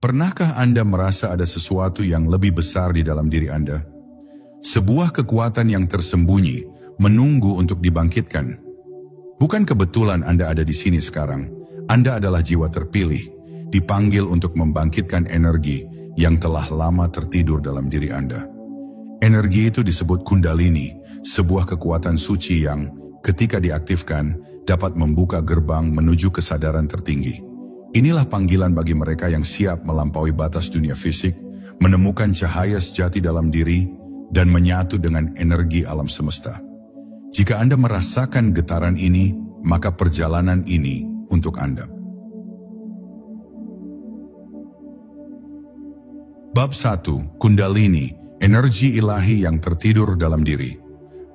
Pernahkah Anda merasa ada sesuatu yang lebih besar di dalam diri Anda? Sebuah kekuatan yang tersembunyi, menunggu untuk dibangkitkan. Bukan kebetulan Anda ada di sini sekarang. Anda adalah jiwa terpilih, dipanggil untuk membangkitkan energi yang telah lama tertidur dalam diri Anda. Energi itu disebut Kundalini, sebuah kekuatan suci yang, ketika diaktifkan, dapat membuka gerbang menuju kesadaran tertinggi. Inilah panggilan bagi mereka yang siap melampaui batas dunia fisik, menemukan cahaya sejati dalam diri, dan menyatu dengan energi alam semesta. Jika Anda merasakan getaran ini, maka perjalanan ini untuk Anda. Bab 1. Kundalini, energi ilahi yang tertidur dalam diri.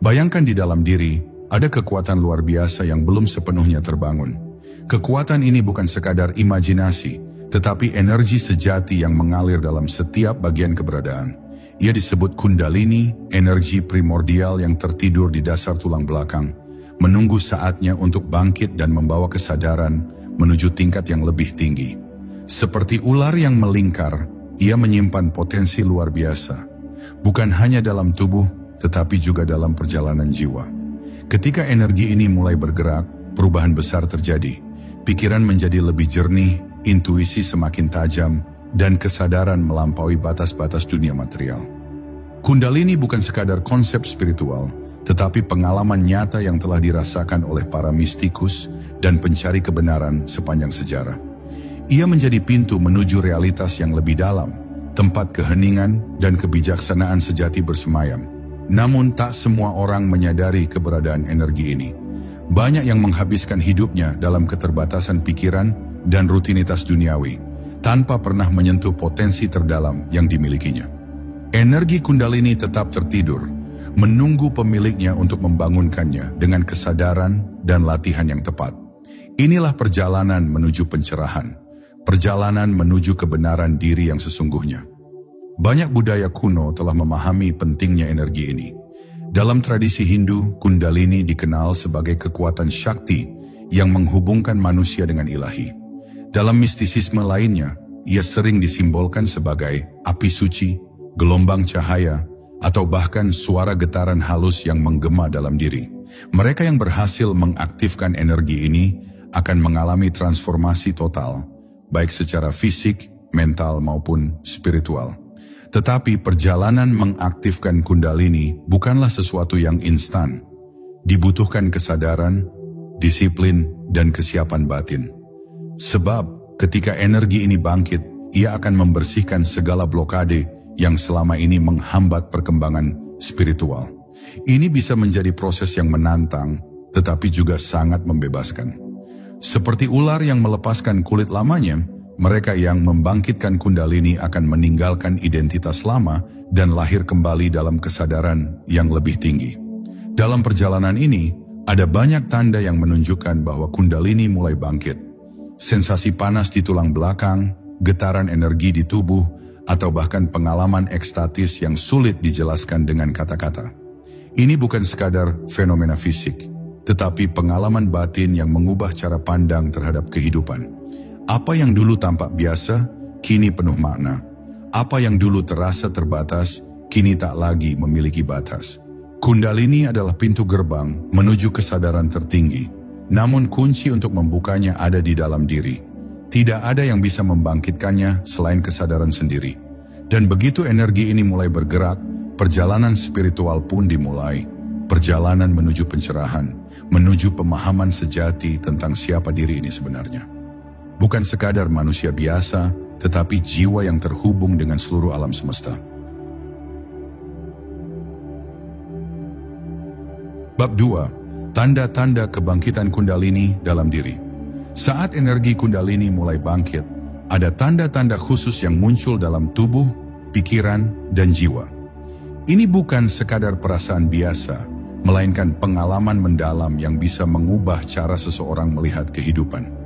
Bayangkan di dalam diri, ada kekuatan luar biasa yang belum sepenuhnya terbangun. Kekuatan ini bukan sekadar imajinasi, tetapi energi sejati yang mengalir dalam setiap bagian keberadaan. Ia disebut Kundalini, energi primordial yang tertidur di dasar tulang belakang, menunggu saatnya untuk bangkit dan membawa kesadaran menuju tingkat yang lebih tinggi. Seperti ular yang melingkar, ia menyimpan potensi luar biasa, bukan hanya dalam tubuh, tetapi juga dalam perjalanan jiwa. Ketika energi ini mulai bergerak, perubahan besar terjadi. Pikiran menjadi lebih jernih, intuisi semakin tajam, dan kesadaran melampaui batas-batas dunia material. Kundalini bukan sekadar konsep spiritual, tetapi pengalaman nyata yang telah dirasakan oleh para mistikus dan pencari kebenaran sepanjang sejarah. Ia menjadi pintu menuju realitas yang lebih dalam, tempat keheningan dan kebijaksanaan sejati bersemayam. Namun tak semua orang menyadari keberadaan energi ini. Banyak yang menghabiskan hidupnya dalam keterbatasan pikiran dan rutinitas duniawi, tanpa pernah menyentuh potensi terdalam yang dimilikinya. Energi Kundalini tetap tertidur, menunggu pemiliknya untuk membangunkannya dengan kesadaran dan latihan yang tepat. Inilah perjalanan menuju pencerahan, perjalanan menuju kebenaran diri yang sesungguhnya. Banyak budaya kuno telah memahami pentingnya energi ini. Dalam tradisi Hindu, Kundalini dikenal sebagai kekuatan Shakti yang menghubungkan manusia dengan ilahi. Dalam mistisisme lainnya, ia sering disimbolkan sebagai api suci, gelombang cahaya, atau bahkan suara getaran halus yang menggema dalam diri. Mereka yang berhasil mengaktifkan energi ini akan mengalami transformasi total, baik secara fisik, mental maupun spiritual. Tetapi perjalanan mengaktifkan Kundalini bukanlah sesuatu yang instan. Dibutuhkan kesadaran, disiplin, dan kesiapan batin. Sebab ketika energi ini bangkit, ia akan membersihkan segala blokade yang selama ini menghambat perkembangan spiritual. Ini bisa menjadi proses yang menantang, tetapi juga sangat membebaskan. Seperti ular yang melepaskan kulit lamanya, mereka yang membangkitkan Kundalini akan meninggalkan identitas lama dan lahir kembali dalam kesadaran yang lebih tinggi. Dalam perjalanan ini, ada banyak tanda yang menunjukkan bahwa Kundalini mulai bangkit. Sensasi panas di tulang belakang, getaran energi di tubuh, atau bahkan pengalaman ekstatis yang sulit dijelaskan dengan kata-kata. Ini bukan sekadar fenomena fisik, tetapi pengalaman batin yang mengubah cara pandang terhadap kehidupan. Apa yang dulu tampak biasa, kini penuh makna. Apa yang dulu terasa terbatas, kini tak lagi memiliki batas. Kundalini adalah pintu gerbang menuju kesadaran tertinggi. Namun kunci untuk membukanya ada di dalam diri. Tidak ada yang bisa membangkitkannya selain kesadaran sendiri. Dan begitu energi ini mulai bergerak, perjalanan spiritual pun dimulai. Perjalanan menuju pencerahan, menuju pemahaman sejati tentang siapa diri ini sebenarnya. Bukan sekadar manusia biasa, tetapi jiwa yang terhubung dengan seluruh alam semesta. Bab 2. Tanda-tanda kebangkitan Kundalini dalam diri. Saat energi Kundalini mulai bangkit, ada tanda-tanda khusus yang muncul dalam tubuh, pikiran, dan jiwa. Ini bukan sekadar perasaan biasa, melainkan pengalaman mendalam yang bisa mengubah cara seseorang melihat kehidupan.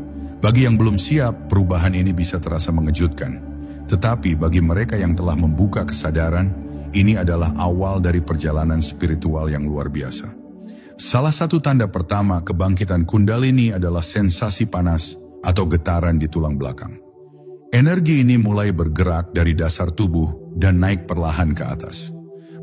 Bagi yang belum siap, perubahan ini bisa terasa mengejutkan. Tetapi bagi mereka yang telah membuka kesadaran, ini adalah awal dari perjalanan spiritual yang luar biasa. Salah satu tanda pertama kebangkitan Kundalini adalah sensasi panas atau getaran di tulang belakang. Energi ini mulai bergerak dari dasar tubuh dan naik perlahan ke atas.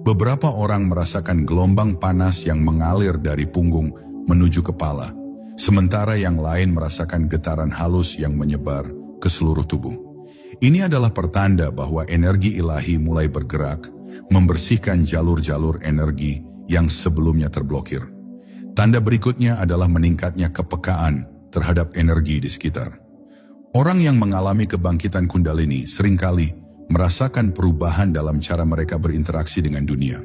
Beberapa orang merasakan gelombang panas yang mengalir dari punggung menuju kepala, sementara yang lain merasakan getaran halus yang menyebar ke seluruh tubuh. Ini adalah pertanda bahwa energi ilahi mulai bergerak, membersihkan jalur-jalur energi yang sebelumnya terblokir. Tanda berikutnya adalah meningkatnya kepekaan terhadap energi di sekitar. Orang yang mengalami kebangkitan Kundalini seringkali merasakan perubahan dalam cara mereka berinteraksi dengan dunia.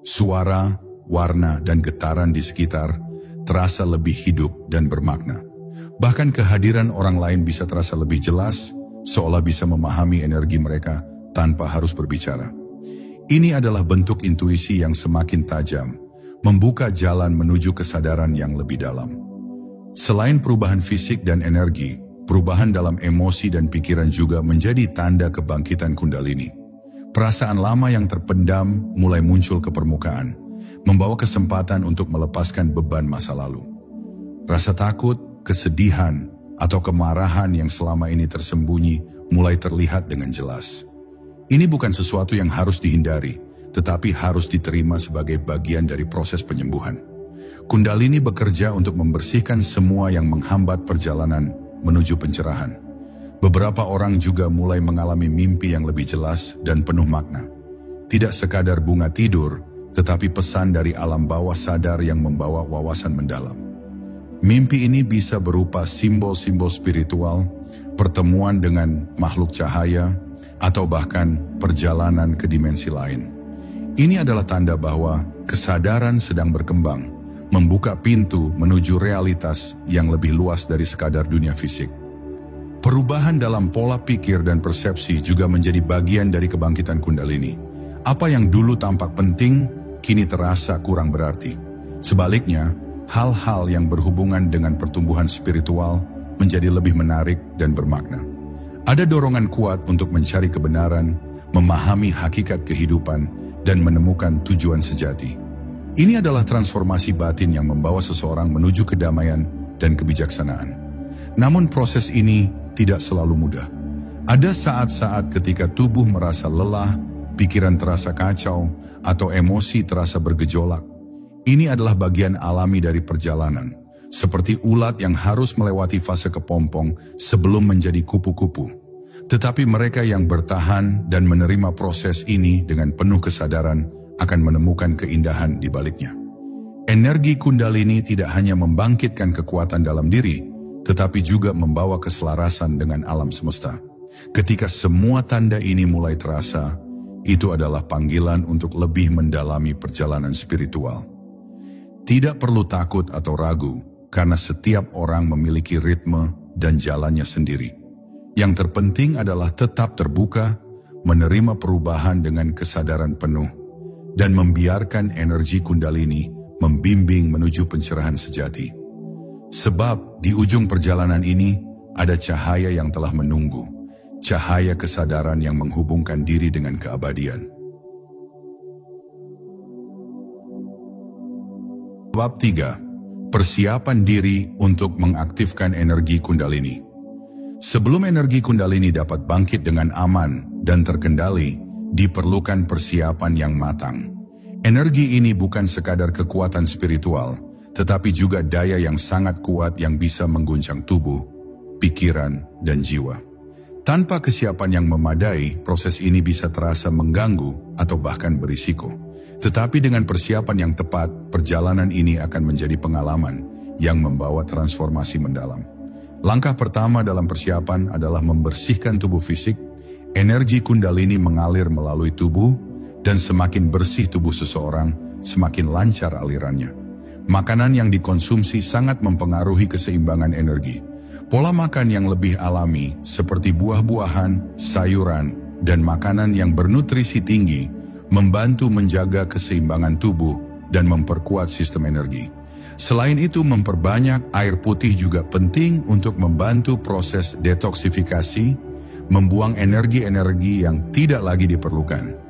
Suara, warna, dan getaran di sekitar terasa lebih hidup dan bermakna. Bahkan kehadiran orang lain bisa terasa lebih jelas, seolah bisa memahami energi mereka tanpa harus berbicara. Ini adalah bentuk intuisi yang semakin tajam, membuka jalan menuju kesadaran yang lebih dalam. Selain perubahan fisik dan energi, perubahan dalam emosi dan pikiran juga menjadi tanda kebangkitan Kundalini. Perasaan lama yang terpendam mulai muncul ke permukaan, membawa kesempatan untuk melepaskan beban masa lalu. Rasa takut, kesedihan, atau kemarahan yang selama ini tersembunyi mulai terlihat dengan jelas. Ini bukan sesuatu yang harus dihindari, tetapi harus diterima sebagai bagian dari proses penyembuhan. Kundalini bekerja untuk membersihkan semua yang menghambat perjalanan menuju pencerahan. Beberapa orang juga mulai mengalami mimpi yang lebih jelas dan penuh makna. Tidak sekadar bunga tidur, tetapi pesan dari alam bawah sadar yang membawa wawasan mendalam. Mimpi ini bisa berupa simbol-simbol spiritual, pertemuan dengan makhluk cahaya, atau bahkan perjalanan ke dimensi lain. Ini adalah tanda bahwa kesadaran sedang berkembang, membuka pintu menuju realitas yang lebih luas dari sekadar dunia fisik. Perubahan dalam pola pikir dan persepsi juga menjadi bagian dari kebangkitan Kundalini. Apa yang dulu tampak penting, kini terasa kurang berarti. Sebaliknya, hal-hal yang berhubungan dengan pertumbuhan spiritual menjadi lebih menarik dan bermakna. Ada dorongan kuat untuk mencari kebenaran, memahami hakikat kehidupan, dan menemukan tujuan sejati. Ini adalah transformasi batin yang membawa seseorang menuju kedamaian dan kebijaksanaan. Namun proses ini tidak selalu mudah. Ada saat-saat ketika tubuh merasa lelah, pikiran terasa kacau, atau emosi terasa bergejolak. Ini adalah bagian alami dari perjalanan, seperti ulat yang harus melewati fase kepompong sebelum menjadi kupu-kupu. Tetapi mereka yang bertahan dan menerima proses ini dengan penuh kesadaran akan menemukan keindahan di baliknya. Energi Kundalini tidak hanya membangkitkan kekuatan dalam diri, tetapi juga membawa keselarasan dengan alam semesta. Ketika semua tanda ini mulai terasa, itu adalah panggilan untuk lebih mendalami perjalanan spiritual. Tidak perlu takut atau ragu, karena setiap orang memiliki ritme dan jalannya sendiri. Yang terpenting adalah tetap terbuka, menerima perubahan dengan kesadaran penuh, dan membiarkan energi Kundalini membimbing menuju pencerahan sejati. Sebab di ujung perjalanan ini ada cahaya yang telah menunggu, cahaya kesadaran yang menghubungkan diri dengan keabadian. Bab 3. Persiapan diri untuk mengaktifkan energi Kundalini. Sebelum energi Kundalini dapat bangkit dengan aman dan terkendali, diperlukan persiapan yang matang. Energi ini bukan sekadar kekuatan spiritual, tetapi juga daya yang sangat kuat yang bisa mengguncang tubuh, pikiran, dan jiwa. Tanpa kesiapan yang memadai, proses ini bisa terasa mengganggu atau bahkan berisiko. Tetapi dengan persiapan yang tepat, perjalanan ini akan menjadi pengalaman yang membawa transformasi mendalam. Langkah pertama dalam persiapan adalah membersihkan tubuh fisik. Energi Kundalini mengalir melalui tubuh, dan semakin bersih tubuh seseorang, semakin lancar alirannya. Makanan yang dikonsumsi sangat mempengaruhi keseimbangan energi. Pola makan yang lebih alami, seperti buah-buahan, sayuran, dan makanan yang bernutrisi tinggi, membantu menjaga keseimbangan tubuh dan memperkuat sistem energi. Selain itu, memperbanyak air putih juga penting untuk membantu proses detoksifikasi, membuang energi-energi yang tidak lagi diperlukan.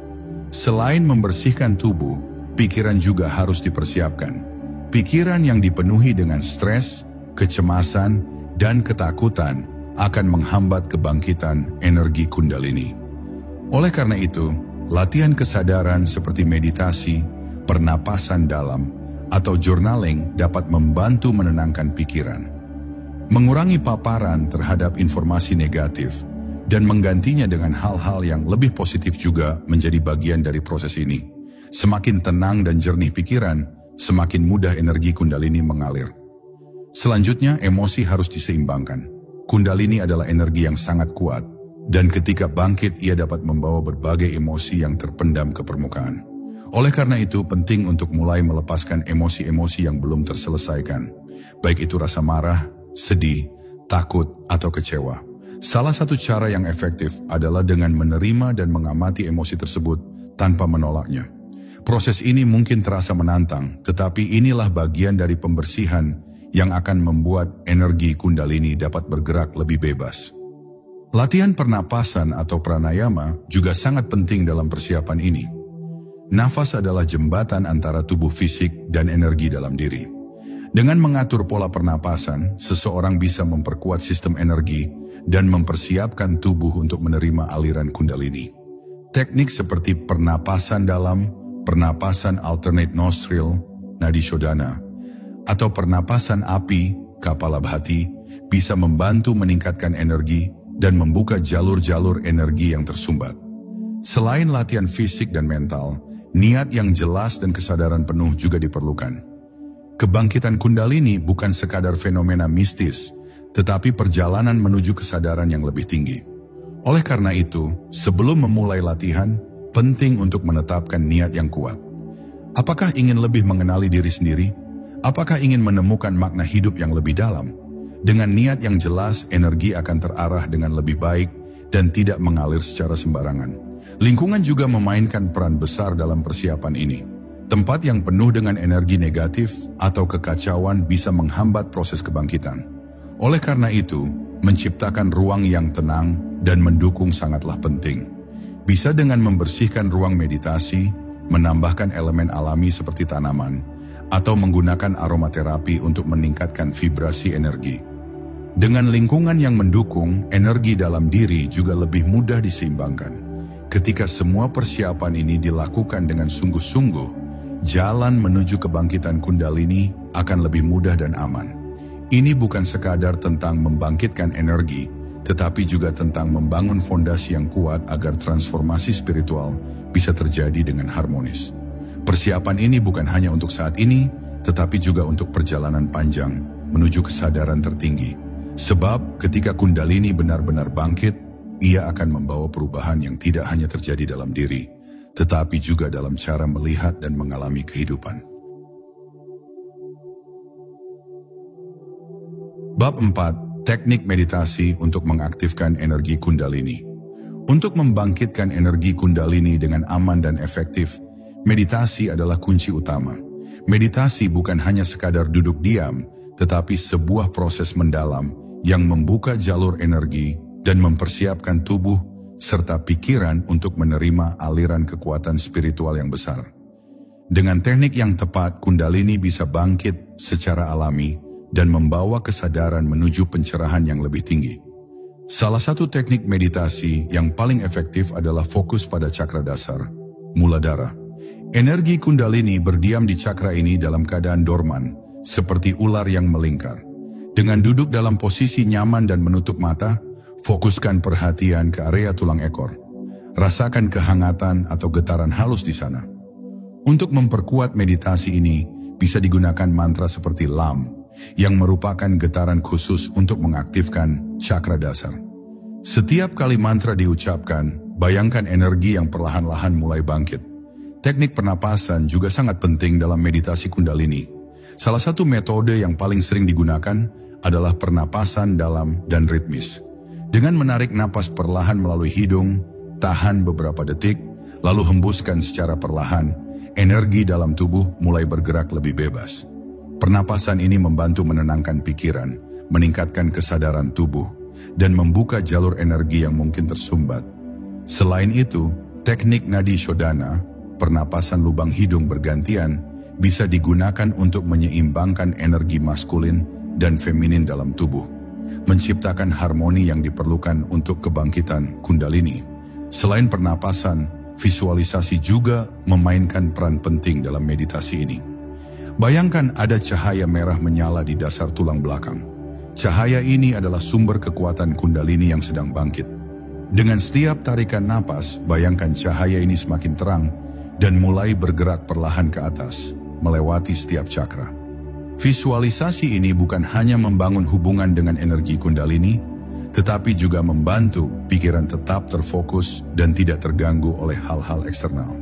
Selain membersihkan tubuh, pikiran juga harus dipersiapkan. Pikiran yang dipenuhi dengan stres, kecemasan, dan ketakutan akan menghambat kebangkitan energi Kundalini. Oleh karena itu, latihan kesadaran seperti meditasi, pernapasan dalam, atau journaling dapat membantu menenangkan pikiran, mengurangi paparan terhadap informasi negatif, dan menggantinya dengan hal-hal yang lebih positif juga menjadi bagian dari proses ini. Semakin tenang dan jernih pikiran, semakin mudah energi Kundalini mengalir. Selanjutnya, emosi harus diseimbangkan. Kundalini adalah energi yang sangat kuat, dan ketika bangkit ia dapat membawa berbagai emosi yang terpendam ke permukaan. Oleh karena itu, penting untuk mulai melepaskan emosi-emosi yang belum terselesaikan, baik itu rasa marah, sedih, takut, atau kecewa. Salah satu cara yang efektif adalah dengan menerima dan mengamati emosi tersebut tanpa menolaknya. Proses ini mungkin terasa menantang, tetapi inilah bagian dari pembersihan yang akan membuat energi Kundalini dapat bergerak lebih bebas. Latihan pernapasan atau pranayama juga sangat penting dalam persiapan ini. Nafas adalah jembatan antara tubuh fisik dan energi dalam diri. Dengan mengatur pola pernapasan, seseorang bisa memperkuat sistem energi dan mempersiapkan tubuh untuk menerima aliran Kundalini. Teknik seperti pernapasan dalam, pernapasan alternate nostril, nadi shodhana, atau pernapasan api, kapalabhati, bisa membantu meningkatkan energi dan membuka jalur-jalur energi yang tersumbat. Selain latihan fisik dan mental, niat yang jelas dan kesadaran penuh juga diperlukan. Kebangkitan Kundalini bukan sekadar fenomena mistis, tetapi perjalanan menuju kesadaran yang lebih tinggi. Oleh karena itu, sebelum memulai latihan, penting untuk menetapkan niat yang kuat. Apakah ingin lebih mengenali diri sendiri? Apakah ingin menemukan makna hidup yang lebih dalam? Dengan niat yang jelas, energi akan terarah dengan lebih baik dan tidak mengalir secara sembarangan. Lingkungan juga memainkan peran besar dalam persiapan ini. Tempat yang penuh dengan energi negatif atau kekacauan bisa menghambat proses kebangkitan. Oleh karena itu, menciptakan ruang yang tenang dan mendukung sangatlah penting. Bisa dengan membersihkan ruang meditasi, menambahkan elemen alami seperti tanaman, atau menggunakan aromaterapi untuk meningkatkan vibrasi energi. Dengan lingkungan yang mendukung, energi dalam diri juga lebih mudah diseimbangkan. Ketika semua persiapan ini dilakukan dengan sungguh-sungguh, jalan menuju kebangkitan Kundalini akan lebih mudah dan aman. Ini bukan sekadar tentang membangkitkan energi, tetapi juga tentang membangun fondasi yang kuat agar transformasi spiritual bisa terjadi dengan harmonis. Persiapan ini bukan hanya untuk saat ini, tetapi juga untuk perjalanan panjang menuju kesadaran tertinggi. Sebab ketika Kundalini benar-benar bangkit, ia akan membawa perubahan yang tidak hanya terjadi dalam diri, tetapi juga dalam cara melihat dan mengalami kehidupan. Bab 4. Teknik meditasi untuk mengaktifkan energi Kundalini. Untuk membangkitkan energi Kundalini dengan aman dan efektif, meditasi adalah kunci utama. Meditasi bukan hanya sekadar duduk diam, tetapi sebuah proses mendalam yang membuka jalur energi dan mempersiapkan tubuh serta pikiran untuk menerima aliran kekuatan spiritual yang besar. Dengan teknik yang tepat, Kundalini bisa bangkit secara alami dan membawa kesadaran menuju pencerahan yang lebih tinggi. Salah satu teknik meditasi yang paling efektif adalah fokus pada cakra dasar, Muladhara. Energi Kundalini berdiam di cakra ini dalam keadaan dorman, seperti ular yang melingkar. Dengan duduk dalam posisi nyaman dan menutup mata, fokuskan perhatian ke area tulang ekor. Rasakan kehangatan atau getaran halus di sana. Untuk memperkuat meditasi ini, bisa digunakan mantra seperti LAM, yang merupakan getaran khusus untuk mengaktifkan cakra dasar. Setiap kali mantra diucapkan, bayangkan energi yang perlahan-lahan mulai bangkit. Teknik pernapasan juga sangat penting dalam meditasi Kundalini. Salah satu metode yang paling sering digunakan adalah pernapasan dalam dan ritmis. Dengan menarik napas perlahan melalui hidung, tahan beberapa detik, lalu hembuskan secara perlahan, energi dalam tubuh mulai bergerak lebih bebas. Pernapasan ini membantu menenangkan pikiran, meningkatkan kesadaran tubuh, dan membuka jalur energi yang mungkin tersumbat. Selain itu, teknik nadi shodhana, pernapasan lubang hidung bergantian, bisa digunakan untuk menyeimbangkan energi maskulin dan feminin dalam tubuh. menciptakan harmoni yang diperlukan untuk kebangkitan Kundalini. Selain pernapasan, visualisasi juga memainkan peran penting dalam meditasi ini. Bayangkan ada cahaya merah menyala di dasar tulang belakang. Cahaya ini adalah sumber kekuatan Kundalini yang sedang bangkit. Dengan setiap tarikan napas, bayangkan cahaya ini semakin terang dan mulai bergerak perlahan ke atas, melewati setiap cakra. Visualisasi ini bukan hanya membangun hubungan dengan energi Kundalini, tetapi juga membantu pikiran tetap terfokus dan tidak terganggu oleh hal-hal eksternal.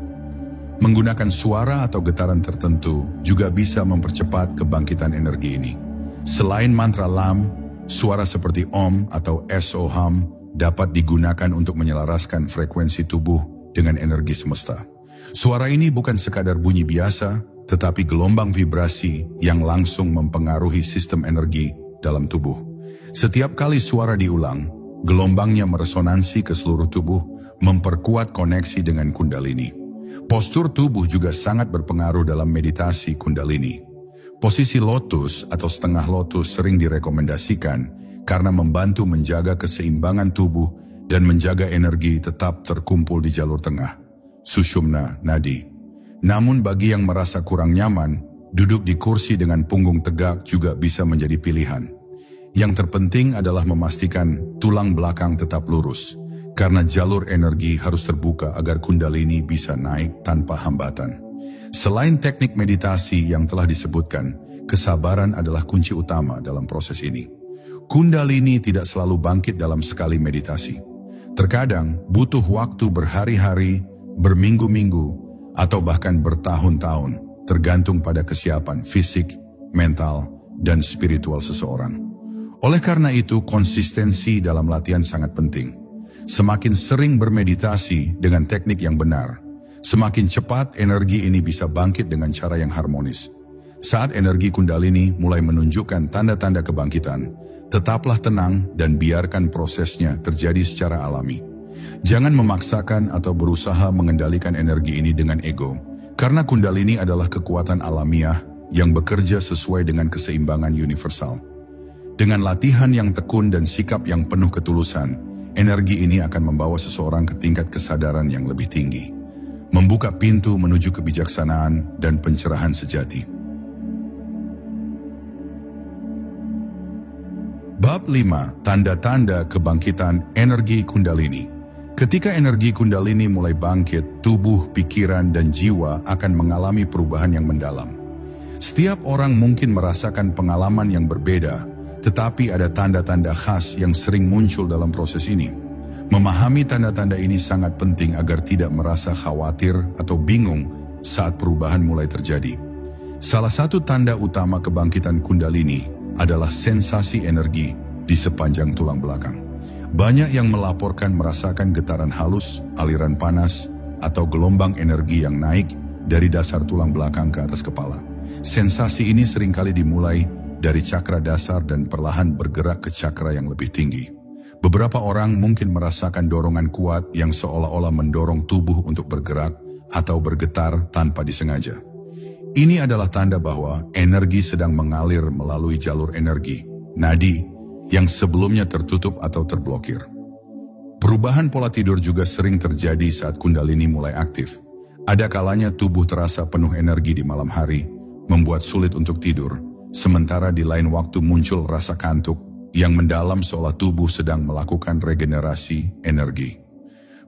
Menggunakan suara atau getaran tertentu juga bisa mempercepat kebangkitan energi ini. Selain mantra Lam, suara seperti Om atau SOHAM dapat digunakan untuk menyelaraskan frekuensi tubuh dengan energi semesta. Suara ini bukan sekadar bunyi biasa, tetapi gelombang vibrasi yang langsung mempengaruhi sistem energi dalam tubuh. Setiap kali suara diulang, gelombangnya meresonansi ke seluruh tubuh, memperkuat koneksi dengan Kundalini. Postur tubuh juga sangat berpengaruh dalam meditasi Kundalini. Posisi lotus atau setengah lotus sering direkomendasikan karena membantu menjaga keseimbangan tubuh dan menjaga energi tetap terkumpul di jalur tengah, Sushumna Nadi. Namun bagi yang merasa kurang nyaman, duduk di kursi dengan punggung tegak juga bisa menjadi pilihan. Yang terpenting adalah memastikan tulang belakang tetap lurus, karena jalur energi harus terbuka agar Kundalini bisa naik tanpa hambatan. Selain teknik meditasi yang telah disebutkan, kesabaran adalah kunci utama dalam proses ini. Kundalini tidak selalu bangkit dalam sekali meditasi. Terkadang butuh waktu berhari-hari, berminggu-minggu, atau bahkan bertahun-tahun, tergantung pada kesiapan fisik, mental, dan spiritual seseorang. Oleh karena itu, konsistensi dalam latihan sangat penting. Semakin sering bermeditasi dengan teknik yang benar, semakin cepat energi ini bisa bangkit dengan cara yang harmonis. Saat energi Kundalini mulai menunjukkan tanda-tanda kebangkitan, tetaplah tenang dan biarkan prosesnya terjadi secara alami. Jangan memaksakan atau berusaha mengendalikan energi ini dengan ego, karena Kundalini adalah kekuatan alamiah yang bekerja sesuai dengan keseimbangan universal. Dengan latihan yang tekun dan sikap yang penuh ketulusan, energi ini akan membawa seseorang ke tingkat kesadaran yang lebih tinggi, membuka pintu menuju kebijaksanaan dan pencerahan sejati. Bab 5. Tanda-tanda kebangkitan energi Kundalini. Ketika energi Kundalini mulai bangkit, tubuh, pikiran, dan jiwa akan mengalami perubahan yang mendalam. Setiap orang mungkin merasakan pengalaman yang berbeda, tetapi ada tanda-tanda khas yang sering muncul dalam proses ini. Memahami tanda-tanda ini sangat penting agar tidak merasa khawatir atau bingung saat perubahan mulai terjadi. Salah satu tanda utama kebangkitan Kundalini adalah sensasi energi di sepanjang tulang belakang. Banyak yang melaporkan merasakan getaran halus, aliran panas, atau gelombang energi yang naik dari dasar tulang belakang ke atas kepala. Sensasi ini seringkali dimulai dari cakra dasar dan perlahan bergerak ke cakra yang lebih tinggi. Beberapa orang mungkin merasakan dorongan kuat yang seolah-olah mendorong tubuh untuk bergerak atau bergetar tanpa disengaja. Ini adalah tanda bahwa energi sedang mengalir melalui jalur energi, nadi, yang sebelumnya tertutup atau terblokir. Perubahan pola tidur juga sering terjadi saat Kundalini mulai aktif. Ada kalanya tubuh terasa penuh energi di malam hari, membuat sulit untuk tidur. Sementara di lain waktu muncul rasa kantuk yang mendalam seolah tubuh sedang melakukan regenerasi energi.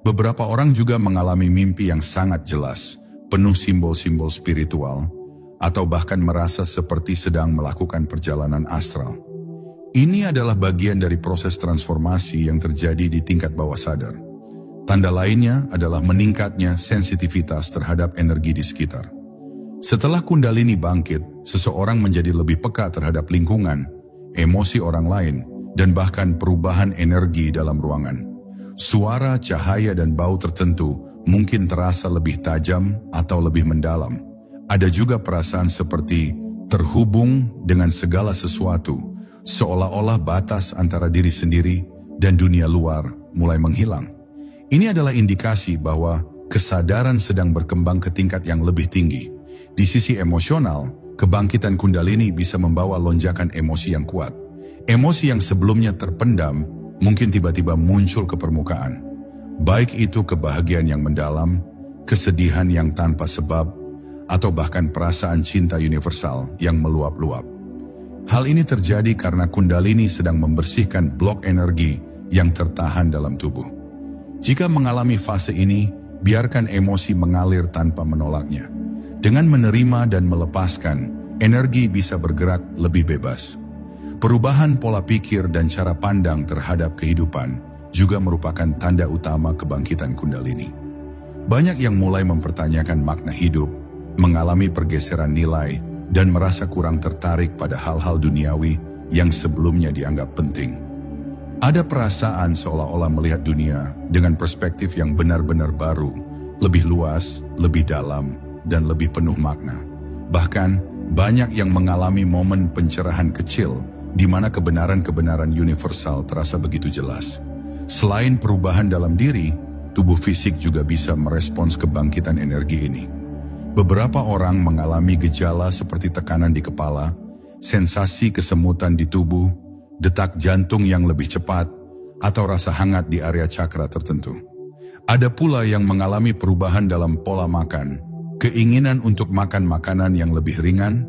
Beberapa orang juga mengalami mimpi yang sangat jelas, penuh simbol-simbol spiritual, atau bahkan merasa seperti sedang melakukan perjalanan astral. Ini adalah bagian dari proses transformasi yang terjadi di tingkat bawah sadar. Tanda lainnya adalah meningkatnya sensitivitas terhadap energi di sekitar. Setelah Kundalini bangkit, seseorang menjadi lebih peka terhadap lingkungan, emosi orang lain, dan bahkan perubahan energi dalam ruangan. Suara, cahaya, dan bau tertentu mungkin terasa lebih tajam atau lebih mendalam. Ada juga perasaan seperti terhubung dengan segala sesuatu, seolah-olah batas antara diri sendiri dan dunia luar mulai menghilang. Ini adalah indikasi bahwa kesadaran sedang berkembang ke tingkat yang lebih tinggi. Di sisi emosional, kebangkitan Kundalini bisa membawa lonjakan emosi yang kuat. Emosi yang sebelumnya terpendam mungkin tiba-tiba muncul ke permukaan. Baik itu kebahagiaan yang mendalam, kesedihan yang tanpa sebab, atau bahkan perasaan cinta universal yang meluap-luap. Hal ini terjadi karena Kundalini sedang membersihkan blok energi yang tertahan dalam tubuh. Jika mengalami fase ini, biarkan emosi mengalir tanpa menolaknya. Dengan menerima dan melepaskan, energi bisa bergerak lebih bebas. Perubahan pola pikir dan cara pandang terhadap kehidupan juga merupakan tanda utama kebangkitan Kundalini. Banyak yang mulai mempertanyakan makna hidup, mengalami pergeseran nilai, dan merasa kurang tertarik pada hal-hal duniawi yang sebelumnya dianggap penting. Ada perasaan seolah-olah melihat dunia dengan perspektif yang benar-benar baru, lebih luas, lebih dalam, dan lebih penuh makna. Bahkan, banyak yang mengalami momen pencerahan kecil di mana kebenaran-kebenaran universal terasa begitu jelas. Selain perubahan dalam diri, tubuh fisik juga bisa merespons kebangkitan energi ini. Beberapa orang mengalami gejala seperti tekanan di kepala, sensasi kesemutan di tubuh, detak jantung yang lebih cepat, atau rasa hangat di area cakra tertentu. Ada pula yang mengalami perubahan dalam pola makan, keinginan untuk makan makanan yang lebih ringan,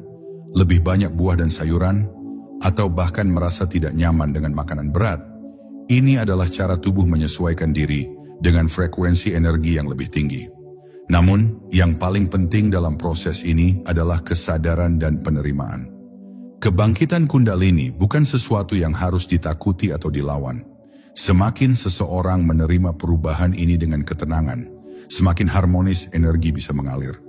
lebih banyak buah dan sayuran, atau bahkan merasa tidak nyaman dengan makanan berat. Ini adalah cara tubuh menyesuaikan diri dengan frekuensi energi yang lebih tinggi. Namun, yang paling penting dalam proses ini adalah kesadaran dan penerimaan. Kebangkitan Kundalini bukan sesuatu yang harus ditakuti atau dilawan. Semakin seseorang menerima perubahan ini dengan ketenangan, semakin harmonis energi bisa mengalir.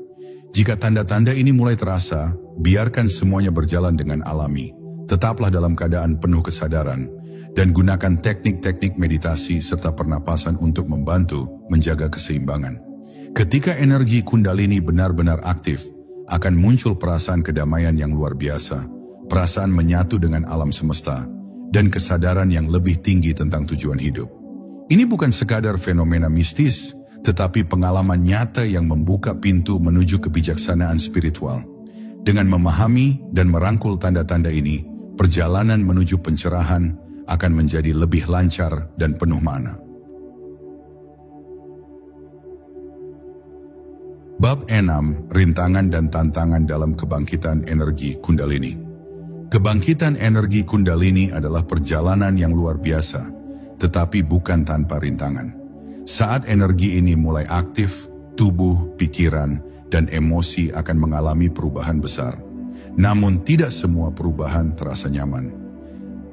Jika tanda-tanda ini mulai terasa, biarkan semuanya berjalan dengan alami. Tetaplah dalam keadaan penuh kesadaran dan gunakan teknik-teknik meditasi serta pernapasan untuk membantu menjaga keseimbangan. Ketika energi Kundalini benar-benar aktif, akan muncul perasaan kedamaian yang luar biasa, perasaan menyatu dengan alam semesta, dan kesadaran yang lebih tinggi tentang tujuan hidup. Ini bukan sekadar fenomena mistis, tetapi pengalaman nyata yang membuka pintu menuju kebijaksanaan spiritual. Dengan memahami dan merangkul tanda-tanda ini, perjalanan menuju pencerahan akan menjadi lebih lancar dan penuh makna. Bab 6. Rintangan dan tantangan dalam kebangkitan energi Kundalini. Kebangkitan energi Kundalini adalah perjalanan yang luar biasa, tetapi bukan tanpa rintangan. Saat energi ini mulai aktif, tubuh, pikiran, dan emosi akan mengalami perubahan besar. Namun tidak semua perubahan terasa nyaman.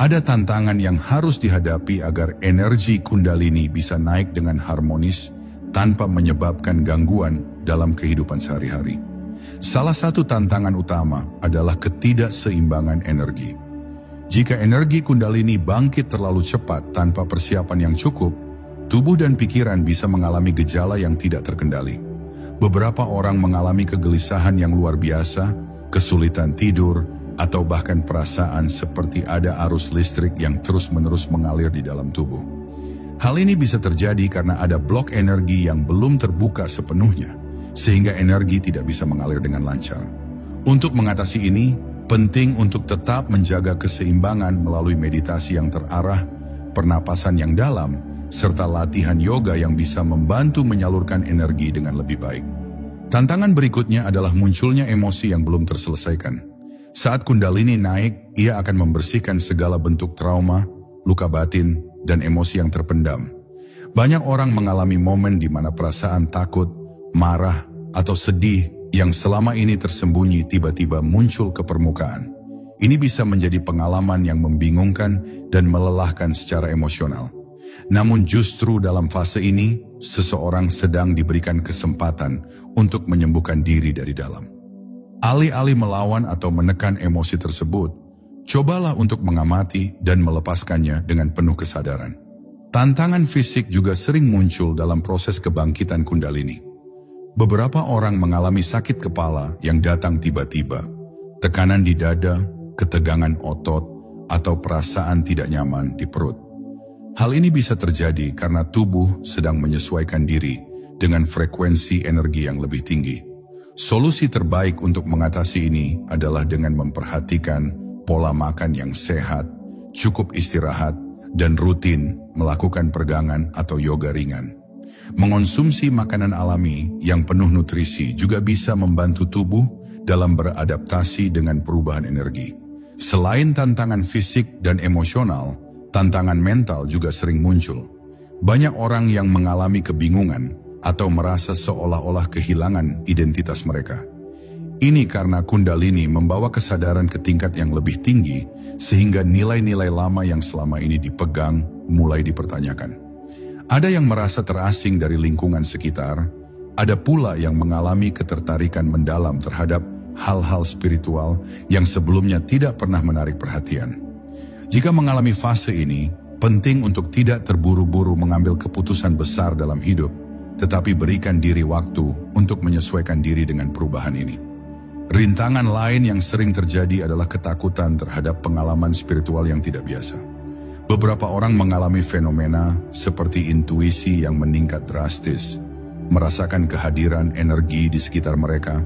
Ada tantangan yang harus dihadapi agar energi Kundalini bisa naik dengan harmonis tanpa menyebabkan gangguan dalam kehidupan sehari-hari. Salah satu tantangan utama adalah ketidakseimbangan energi. Jika energi Kundalini bangkit terlalu cepat tanpa persiapan yang cukup, tubuh dan pikiran bisa mengalami gejala yang tidak terkendali. Beberapa orang mengalami kegelisahan yang luar biasa, kesulitan tidur, atau bahkan perasaan seperti ada arus listrik yang terus-menerus mengalir di dalam tubuh. Hal ini bisa terjadi karena ada blok energi yang belum terbuka sepenuhnya, sehingga energi tidak bisa mengalir dengan lancar. Untuk mengatasi ini, penting untuk tetap menjaga keseimbangan melalui meditasi yang terarah, pernapasan yang dalam, serta latihan yoga yang bisa membantu menyalurkan energi dengan lebih baik. Tantangan berikutnya adalah munculnya emosi yang belum terselesaikan. Saat Kundalini naik, ia akan membersihkan segala bentuk trauma, luka batin, dan emosi yang terpendam. Banyak orang mengalami momen di mana perasaan takut, marah, atau sedih yang selama ini tersembunyi tiba-tiba muncul ke permukaan. Ini bisa menjadi pengalaman yang membingungkan dan melelahkan secara emosional. Namun justru dalam fase ini, seseorang sedang diberikan kesempatan untuk menyembuhkan diri dari dalam. Alih-alih melawan atau menekan emosi tersebut, cobalah untuk mengamati dan melepaskannya dengan penuh kesadaran. Tantangan fisik juga sering muncul dalam proses kebangkitan Kundalini. Beberapa orang mengalami sakit kepala yang datang tiba-tiba, tekanan di dada, ketegangan otot, atau perasaan tidak nyaman di perut. Hal ini bisa terjadi karena tubuh sedang menyesuaikan diri dengan frekuensi energi yang lebih tinggi. Solusi terbaik untuk mengatasi ini adalah dengan memperhatikan pola makan yang sehat, cukup istirahat, dan rutin melakukan peregangan atau yoga ringan. Mengonsumsi makanan alami yang penuh nutrisi juga bisa membantu tubuh dalam beradaptasi dengan perubahan energi. Selain tantangan fisik dan emosional, tantangan mental juga sering muncul. Banyak orang yang mengalami kebingungan atau merasa seolah-olah kehilangan identitas mereka. Ini karena Kundalini membawa kesadaran ke tingkat yang lebih tinggi, sehingga nilai-nilai lama yang selama ini dipegang mulai dipertanyakan. Ada yang merasa terasing dari lingkungan sekitar, ada pula yang mengalami ketertarikan mendalam terhadap hal-hal spiritual yang sebelumnya tidak pernah menarik perhatian. Jika mengalami fase ini, penting untuk tidak terburu-buru mengambil keputusan besar dalam hidup, tetapi berikan diri waktu untuk menyesuaikan diri dengan perubahan ini. Rintangan lain yang sering terjadi adalah ketakutan terhadap pengalaman spiritual yang tidak biasa. Beberapa orang mengalami fenomena seperti intuisi yang meningkat drastis, merasakan kehadiran energi di sekitar mereka,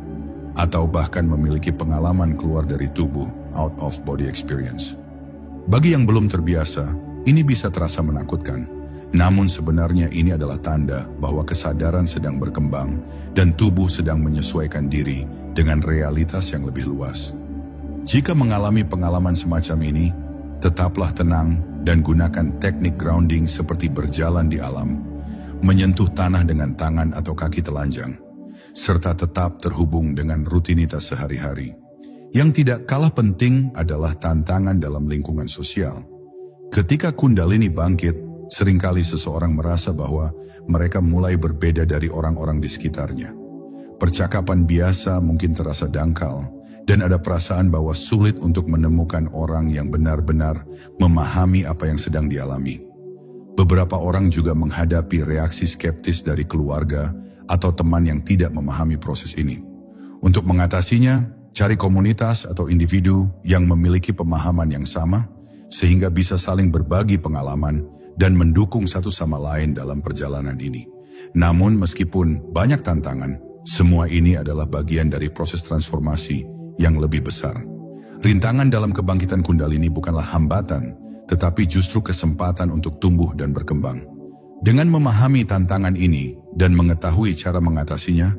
atau bahkan memiliki pengalaman keluar dari tubuh, out of body experience. Bagi yang belum terbiasa, ini bisa terasa menakutkan. Namun sebenarnya ini adalah tanda bahwa kesadaran sedang berkembang dan tubuh sedang menyesuaikan diri dengan realitas yang lebih luas. Jika mengalami pengalaman semacam ini, tetaplah tenang dan gunakan teknik grounding seperti berjalan di alam, menyentuh tanah dengan tangan atau kaki telanjang, serta tetap terhubung dengan rutinitas sehari-hari. Yang tidak kalah penting adalah tantangan dalam lingkungan sosial. Ketika Kundalini bangkit, seringkali seseorang merasa bahwa mereka mulai berbeda dari orang-orang di sekitarnya. Percakapan biasa mungkin terasa dangkal, dan ada perasaan bahwa sulit untuk menemukan orang yang benar-benar memahami apa yang sedang dialami. Beberapa orang juga menghadapi reaksi skeptis dari keluarga atau teman yang tidak memahami proses ini. Untuk mengatasinya, cari komunitas atau individu yang memiliki pemahaman yang sama, sehingga bisa saling berbagi pengalaman dan mendukung satu sama lain dalam perjalanan ini. Namun meskipun banyak tantangan, semua ini adalah bagian dari proses transformasi yang lebih besar. Rintangan dalam kebangkitan Kundalini bukanlah hambatan, tetapi justru kesempatan untuk tumbuh dan berkembang. Dengan memahami tantangan ini dan mengetahui cara mengatasinya,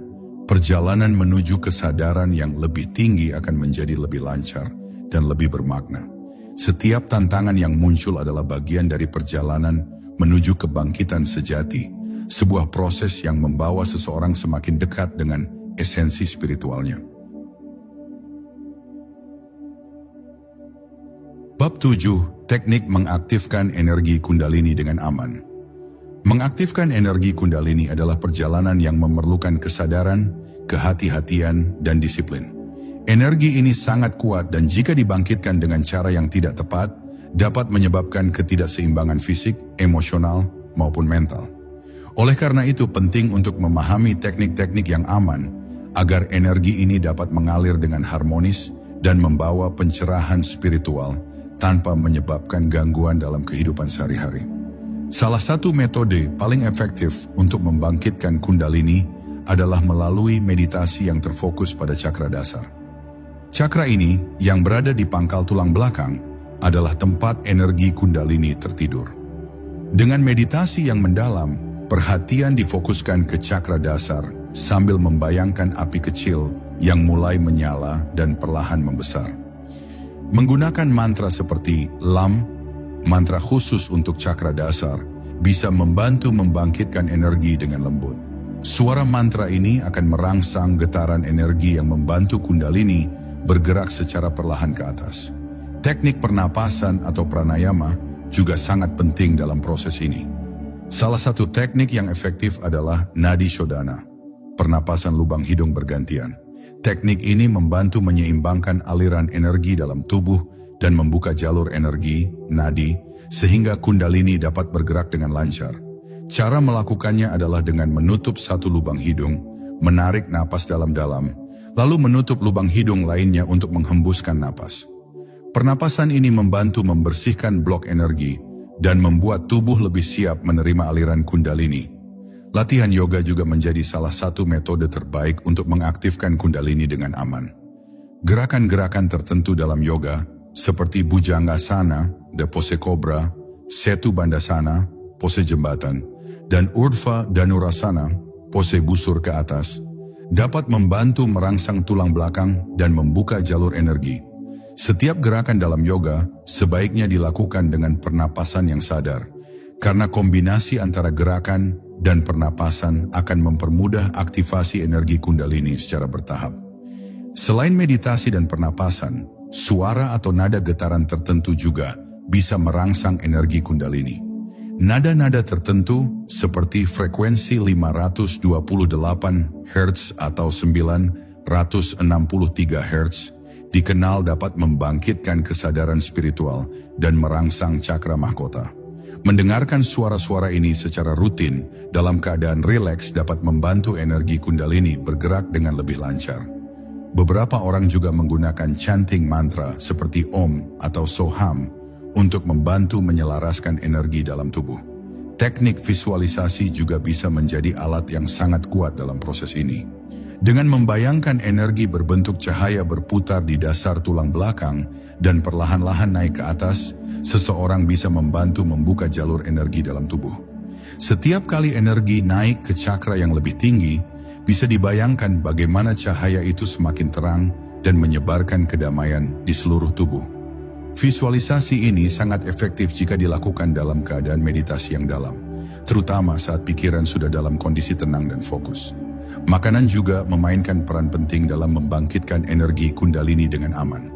perjalanan menuju kesadaran yang lebih tinggi akan menjadi lebih lancar dan lebih bermakna. Setiap tantangan yang muncul adalah bagian dari perjalanan menuju kebangkitan sejati, sebuah proses yang membawa seseorang semakin dekat dengan esensi spiritualnya. Bab 7. Teknik mengaktifkan energi Kundalini dengan aman. Mengaktifkan energi Kundalini adalah perjalanan yang memerlukan kesadaran, kehati-hatian, dan disiplin. Energi ini sangat kuat dan jika dibangkitkan dengan cara yang tidak tepat, dapat menyebabkan ketidakseimbangan fisik, emosional, maupun mental. Oleh karena itu penting untuk memahami teknik-teknik yang aman, agar energi ini dapat mengalir dengan harmonis dan membawa pencerahan spiritual tanpa menyebabkan gangguan dalam kehidupan sehari-hari. Salah satu metode paling efektif untuk membangkitkan Kundalini adalah melalui meditasi yang terfokus pada cakra dasar. Cakra ini, yang berada di pangkal tulang belakang, adalah tempat energi Kundalini tertidur. Dengan meditasi yang mendalam, perhatian difokuskan ke cakra dasar sambil membayangkan api kecil yang mulai menyala dan perlahan membesar. Menggunakan mantra seperti LAM, mantra khusus untuk cakra dasar, bisa membantu membangkitkan energi dengan lembut. Suara mantra ini akan merangsang getaran energi yang membantu Kundalini bergerak secara perlahan ke atas. Teknik pernapasan atau pranayama juga sangat penting dalam proses ini. Salah satu teknik yang efektif adalah Nadi Shodhana, pernapasan lubang hidung bergantian. Teknik ini membantu menyeimbangkan aliran energi dalam tubuh dan membuka jalur energi, nadi, sehingga Kundalini dapat bergerak dengan lancar. Cara melakukannya adalah dengan menutup satu lubang hidung, menarik napas dalam-dalam, lalu menutup lubang hidung lainnya untuk menghembuskan napas. Pernapasan ini membantu membersihkan blok energi dan membuat tubuh lebih siap menerima aliran Kundalini. Latihan yoga juga menjadi salah satu metode terbaik untuk mengaktifkan Kundalini dengan aman. Gerakan-gerakan tertentu dalam yoga, seperti Bhujangasana, the pose kobra, Setu Bandhasana, pose jembatan, dan Urdhva Dhanurasana, pose busur ke atas, dapat membantu merangsang tulang belakang dan membuka jalur energi. Setiap gerakan dalam yoga sebaiknya dilakukan dengan pernapasan yang sadar, karena kombinasi antara gerakan dan pernapasan akan mempermudah aktivasi energi Kundalini secara bertahap. Selain meditasi dan pernapasan, suara atau nada getaran tertentu juga bisa merangsang energi Kundalini. Nada-nada tertentu seperti frekuensi 528 Hz atau 963 Hz dikenal dapat membangkitkan kesadaran spiritual dan merangsang cakra mahkota. Mendengarkan suara-suara ini secara rutin dalam keadaan rileks dapat membantu energi Kundalini bergerak dengan lebih lancar. Beberapa orang juga menggunakan chanting mantra seperti Om atau Soham untuk membantu menyelaraskan energi dalam tubuh. Teknik visualisasi juga bisa menjadi alat yang sangat kuat dalam proses ini. Dengan membayangkan energi berbentuk cahaya berputar di dasar tulang belakang dan perlahan-lahan naik ke atas, seseorang bisa membantu membuka jalur energi dalam tubuh. Setiap kali energi naik ke cakra yang lebih tinggi, bisa dibayangkan bagaimana cahaya itu semakin terang dan menyebarkan kedamaian di seluruh tubuh. Visualisasi ini sangat efektif jika dilakukan dalam keadaan meditasi yang dalam, terutama saat pikiran sudah dalam kondisi tenang dan fokus. Makanan juga memainkan peran penting dalam membangkitkan energi Kundalini dengan aman.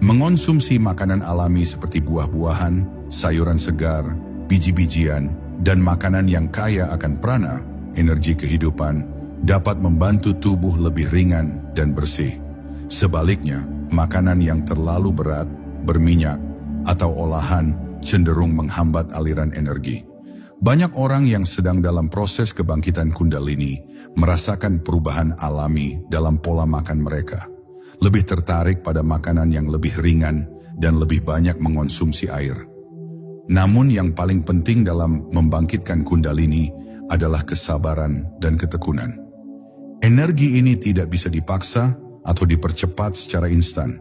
Mengonsumsi makanan alami seperti buah-buahan, sayuran segar, biji-bijian, dan makanan yang kaya akan prana, energi kehidupan, dapat membantu tubuh lebih ringan dan bersih. Sebaliknya, makanan yang terlalu berat, berminyak, atau olahan cenderung menghambat aliran energi. Banyak orang yang sedang dalam proses kebangkitan Kundalini merasakan perubahan alami dalam pola makan mereka. Lebih tertarik pada makanan yang lebih ringan dan lebih banyak mengonsumsi air. Namun yang paling penting dalam membangkitkan Kundalini adalah kesabaran dan ketekunan. Energi ini tidak bisa dipaksa atau dipercepat secara instan.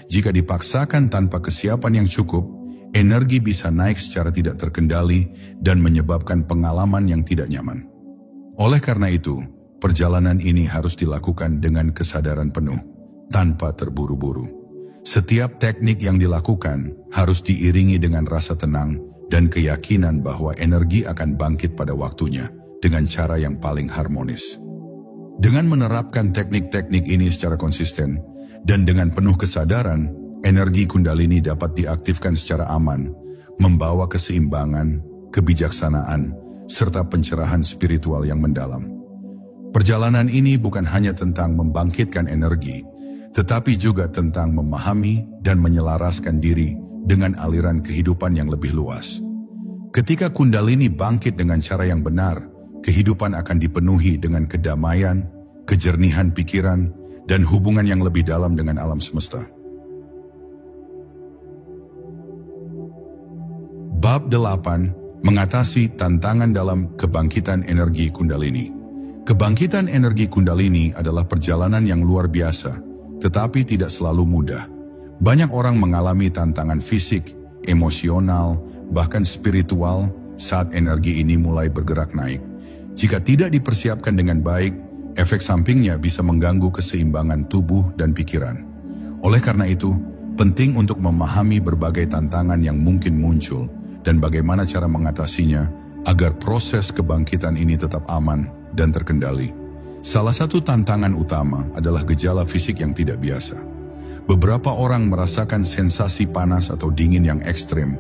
Jika dipaksakan tanpa kesiapan yang cukup, energi bisa naik secara tidak terkendali dan menyebabkan pengalaman yang tidak nyaman. Oleh karena itu, perjalanan ini harus dilakukan dengan kesadaran penuh, tanpa terburu-buru. Setiap teknik yang dilakukan harus diiringi dengan rasa tenang dan keyakinan bahwa energi akan bangkit pada waktunya dengan cara yang paling harmonis. Dengan menerapkan teknik-teknik ini secara konsisten dan dengan penuh kesadaran, energi Kundalini dapat diaktifkan secara aman, membawa keseimbangan, kebijaksanaan, serta pencerahan spiritual yang mendalam. Perjalanan ini bukan hanya tentang membangkitkan energi, tetapi juga tentang memahami dan menyelaraskan diri dengan aliran kehidupan yang lebih luas. Ketika Kundalini bangkit dengan cara yang benar, kehidupan akan dipenuhi dengan kedamaian, kejernihan pikiran, dan hubungan yang lebih dalam dengan alam semesta. Bab 8. Mengatasi tantangan dalam kebangkitan energi Kundalini. Kebangkitan energi Kundalini adalah perjalanan yang luar biasa, tetapi tidak selalu mudah. Banyak orang mengalami tantangan fisik, emosional, bahkan spiritual saat energi ini mulai bergerak naik. Jika tidak dipersiapkan dengan baik, efek sampingnya bisa mengganggu keseimbangan tubuh dan pikiran. Oleh karena itu, penting untuk memahami berbagai tantangan yang mungkin muncul dan bagaimana cara mengatasinya agar proses kebangkitan ini tetap aman dan terkendali. Salah satu tantangan utama adalah gejala fisik yang tidak biasa. Beberapa orang merasakan sensasi panas atau dingin yang ekstrem,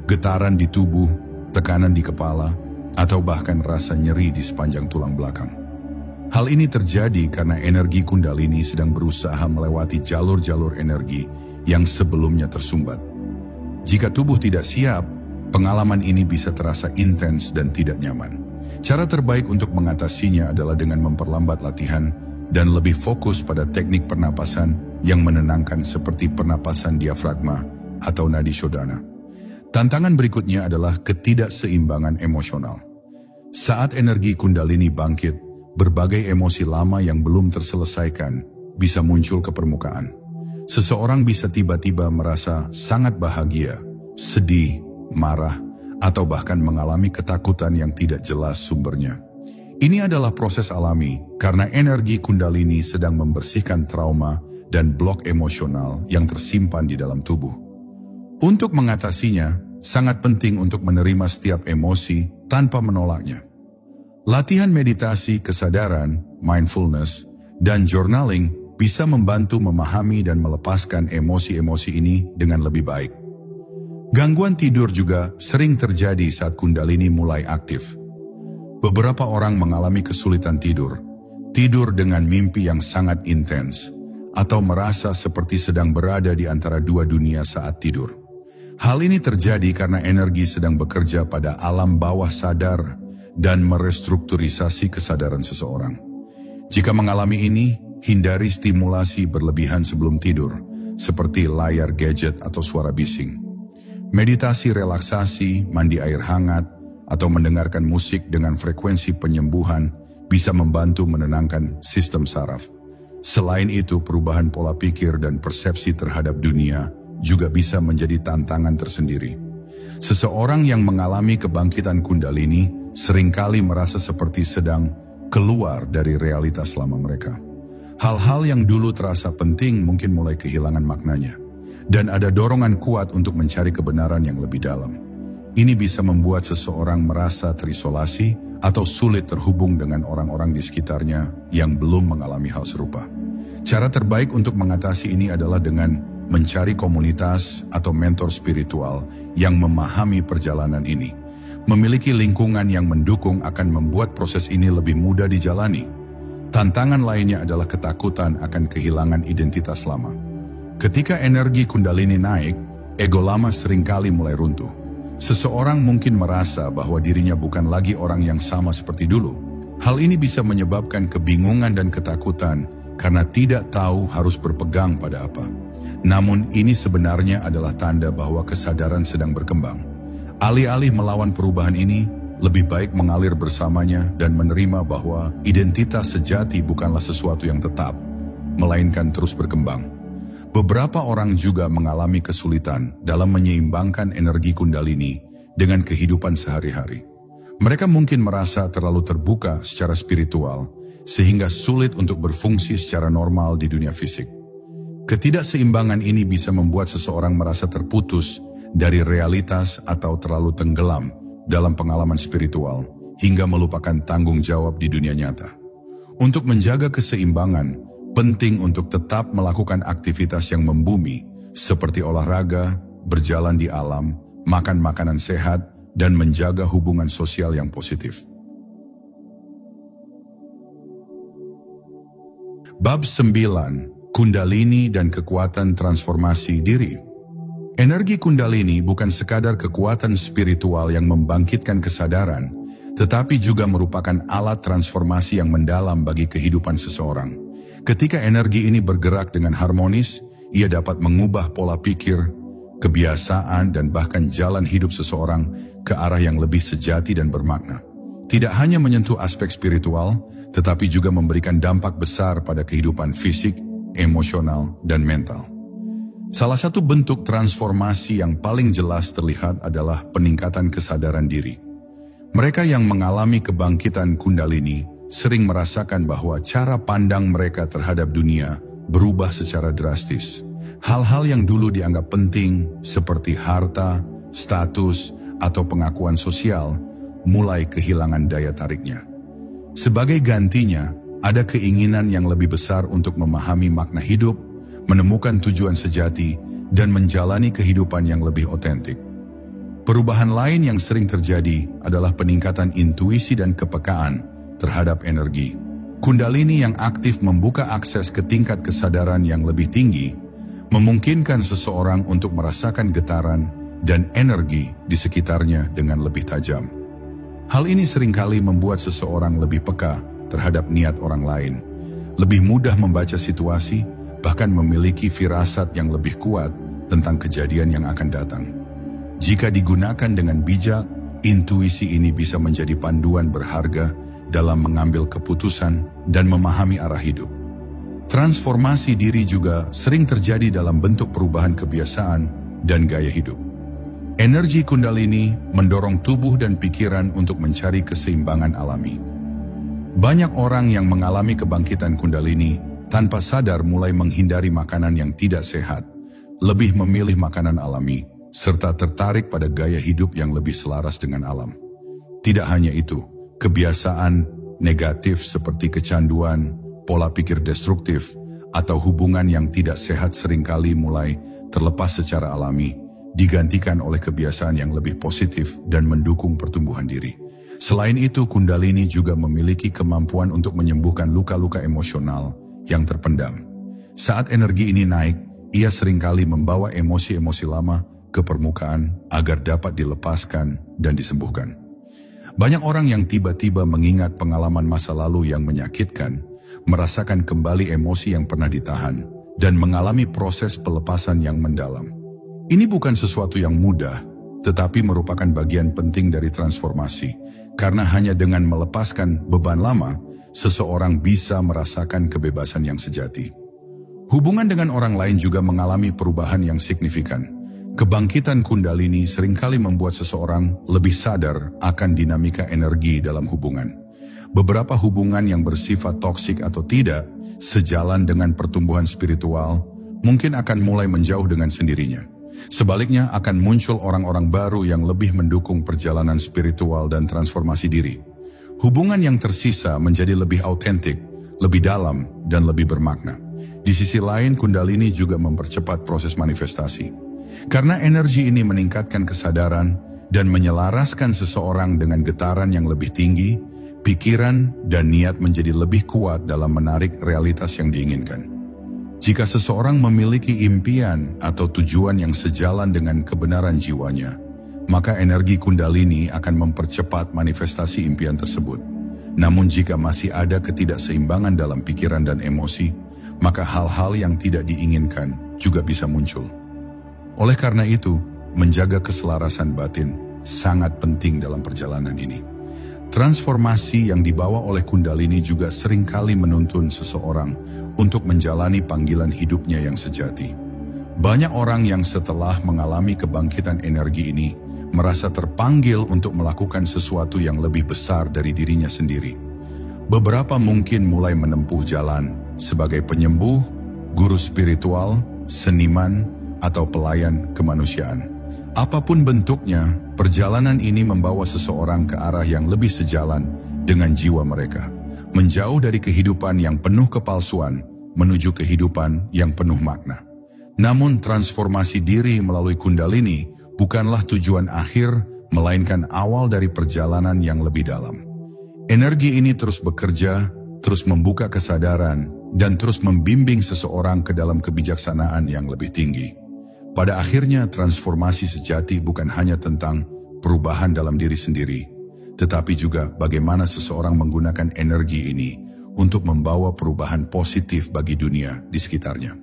getaran di tubuh, tekanan di kepala, atau bahkan rasa nyeri di sepanjang tulang belakang. Hal ini terjadi karena energi Kundalini sedang berusaha melewati jalur-jalur energi yang sebelumnya tersumbat. Jika tubuh tidak siap, pengalaman ini bisa terasa intens dan tidak nyaman. Cara terbaik untuk mengatasinya adalah dengan memperlambat latihan dan lebih fokus pada teknik pernapasan yang menenangkan seperti pernapasan diafragma atau nadi shodhana. Tantangan berikutnya adalah ketidakseimbangan emosional. Saat energi Kundalini bangkit, berbagai emosi lama yang belum terselesaikan bisa muncul ke permukaan. Seseorang bisa tiba-tiba merasa sangat bahagia, sedih, marah, atau bahkan mengalami ketakutan yang tidak jelas sumbernya. Ini adalah proses alami karena energi Kundalini sedang membersihkan trauma dan blok emosional yang tersimpan di dalam tubuh. Untuk mengatasinya, sangat penting untuk menerima setiap emosi tanpa menolaknya. Latihan meditasi kesadaran, mindfulness, dan journaling bisa membantu memahami dan melepaskan emosi-emosi ini dengan lebih baik. Gangguan tidur juga sering terjadi saat Kundalini mulai aktif. Beberapa orang mengalami kesulitan tidur dengan mimpi yang sangat intens, atau merasa seperti sedang berada di antara dua dunia saat tidur. Hal ini terjadi karena energi sedang bekerja pada alam bawah sadar dan merestrukturisasi kesadaran seseorang. Jika mengalami ini, hindari stimulasi berlebihan sebelum tidur, seperti layar gadget atau suara bising. Meditasi relaksasi, mandi air hangat, atau mendengarkan musik dengan frekuensi penyembuhan bisa membantu menenangkan sistem saraf. Selain itu, perubahan pola pikir dan persepsi terhadap dunia juga bisa menjadi tantangan tersendiri. Seseorang yang mengalami kebangkitan Kundalini seringkali merasa seperti sedang keluar dari realitas lama mereka. Hal-hal yang dulu terasa penting mungkin mulai kehilangan maknanya, dan ada dorongan kuat untuk mencari kebenaran yang lebih dalam. Ini bisa membuat seseorang merasa terisolasi atau sulit terhubung dengan orang-orang di sekitarnya yang belum mengalami hal serupa. Cara terbaik untuk mengatasi ini adalah dengan mencari komunitas atau mentor spiritual yang memahami perjalanan ini. Memiliki lingkungan yang mendukung akan membuat proses ini lebih mudah dijalani. Tantangan lainnya adalah ketakutan akan kehilangan identitas lama. Ketika energi Kundalini naik, ego lama seringkali mulai runtuh. Seseorang mungkin merasa bahwa dirinya bukan lagi orang yang sama seperti dulu. Hal ini bisa menyebabkan kebingungan dan ketakutan karena tidak tahu harus berpegang pada apa. Namun ini sebenarnya adalah tanda bahwa kesadaran sedang berkembang. Alih-alih melawan perubahan ini, lebih baik mengalir bersamanya dan menerima bahwa identitas sejati bukanlah sesuatu yang tetap, melainkan terus berkembang. Beberapa orang juga mengalami kesulitan dalam menyeimbangkan energi Kundalini dengan kehidupan sehari-hari. Mereka mungkin merasa terlalu terbuka secara spiritual, sehingga sulit untuk berfungsi secara normal di dunia fisik. Ketidakseimbangan ini bisa membuat seseorang merasa terputus dari realitas atau terlalu tenggelam dalam pengalaman spiritual, hingga melupakan tanggung jawab di dunia nyata. Untuk menjaga keseimbangan, penting untuk tetap melakukan aktivitas yang membumi, seperti olahraga, berjalan di alam, makan makanan sehat, dan menjaga hubungan sosial yang positif. Bab 9. Kundalini dan kekuatan transformasi diri. Energi Kundalini bukan sekadar kekuatan spiritual yang membangkitkan kesadaran, tetapi juga merupakan alat transformasi yang mendalam bagi kehidupan seseorang. Ketika energi ini bergerak dengan harmonis, ia dapat mengubah pola pikir, kebiasaan, dan bahkan jalan hidup seseorang ke arah yang lebih sejati dan bermakna. Tidak hanya menyentuh aspek spiritual, tetapi juga memberikan dampak besar pada kehidupan fisik, emosional, dan mental. Salah satu bentuk transformasi yang paling jelas terlihat adalah peningkatan kesadaran diri. Mereka yang mengalami kebangkitan Kundalini sering merasakan bahwa cara pandang mereka terhadap dunia berubah secara drastis. Hal-hal yang dulu dianggap penting seperti harta, status, atau pengakuan sosial mulai kehilangan daya tariknya. Sebagai gantinya, ada keinginan yang lebih besar untuk memahami makna hidup, menemukan tujuan sejati, dan menjalani kehidupan yang lebih otentik. Perubahan lain yang sering terjadi adalah peningkatan intuisi dan kepekaan terhadap energi. Kundalini yang aktif membuka akses ke tingkat kesadaran yang lebih tinggi, memungkinkan seseorang untuk merasakan getaran dan energi di sekitarnya dengan lebih tajam. Hal ini seringkali membuat seseorang lebih peka terhadap niat orang lain, lebih mudah membaca situasi, bahkan memiliki firasat yang lebih kuat tentang kejadian yang akan datang. Jika digunakan dengan bijak, intuisi ini bisa menjadi panduan berharga dalam mengambil keputusan dan memahami arah hidup. Transformasi diri juga sering terjadi dalam bentuk perubahan kebiasaan dan gaya hidup. Energi Kundalini mendorong tubuh dan pikiran untuk mencari keseimbangan alami. Banyak orang yang mengalami kebangkitan Kundalini tanpa sadar mulai menghindari makanan yang tidak sehat, lebih memilih makanan alami, serta tertarik pada gaya hidup yang lebih selaras dengan alam. Tidak hanya itu, kebiasaan negatif seperti kecanduan, pola pikir destruktif, atau hubungan yang tidak sehat seringkali mulai terlepas secara alami, digantikan oleh kebiasaan yang lebih positif dan mendukung pertumbuhan diri. Selain itu, Kundalini juga memiliki kemampuan untuk menyembuhkan luka-luka emosional yang terpendam. Saat energi ini naik, ia seringkali membawa emosi-emosi lama ke permukaan agar dapat dilepaskan dan disembuhkan. Banyak orang yang tiba-tiba mengingat pengalaman masa lalu yang menyakitkan, merasakan kembali emosi yang pernah ditahan, dan mengalami proses pelepasan yang mendalam. Ini bukan sesuatu yang mudah, tetapi merupakan bagian penting dari transformasi, karena hanya dengan melepaskan beban lama, seseorang bisa merasakan kebebasan yang sejati. Hubungan dengan orang lain juga mengalami perubahan yang signifikan. Kebangkitan Kundalini seringkali membuat seseorang lebih sadar akan dinamika energi dalam hubungan. Beberapa hubungan yang bersifat toksik atau tidak, sejalan dengan pertumbuhan spiritual, mungkin akan mulai menjauh dengan sendirinya. Sebaliknya akan muncul orang-orang baru yang lebih mendukung perjalanan spiritual dan transformasi diri. Hubungan yang tersisa menjadi lebih autentik, lebih dalam, dan lebih bermakna. Di sisi lain, Kundalini juga mempercepat proses manifestasi. Karena energi ini meningkatkan kesadaran dan menyelaraskan seseorang dengan getaran yang lebih tinggi, pikiran dan niat menjadi lebih kuat dalam menarik realitas yang diinginkan. Jika seseorang memiliki impian atau tujuan yang sejalan dengan kebenaran jiwanya, maka energi Kundalini akan mempercepat manifestasi impian tersebut. Namun jika masih ada ketidakseimbangan dalam pikiran dan emosi, maka hal-hal yang tidak diinginkan juga bisa muncul. Oleh karena itu, menjaga keselarasan batin sangat penting dalam perjalanan ini. Transformasi yang dibawa oleh Kundalini juga seringkali menuntun seseorang untuk menjalani panggilan hidupnya yang sejati. Banyak orang yang setelah mengalami kebangkitan energi ini merasa terpanggil untuk melakukan sesuatu yang lebih besar dari dirinya sendiri. Beberapa mungkin mulai menempuh jalan sebagai penyembuh, guru spiritual, seniman, atau pelayan kemanusiaan. Apapun bentuknya, perjalanan ini membawa seseorang ke arah yang lebih sejalan dengan jiwa mereka, menjauh dari kehidupan yang penuh kepalsuan menuju kehidupan yang penuh makna. Namun transformasi diri melalui Kundalini bukanlah tujuan akhir, melainkan awal dari perjalanan yang lebih dalam. Energi ini terus bekerja, terus membuka kesadaran, dan terus membimbing seseorang ke dalam kebijaksanaan yang lebih tinggi. Pada akhirnya, transformasi sejati bukan hanya tentang perubahan dalam diri sendiri, tetapi juga bagaimana seseorang menggunakan energi ini untuk membawa perubahan positif bagi dunia di sekitarnya.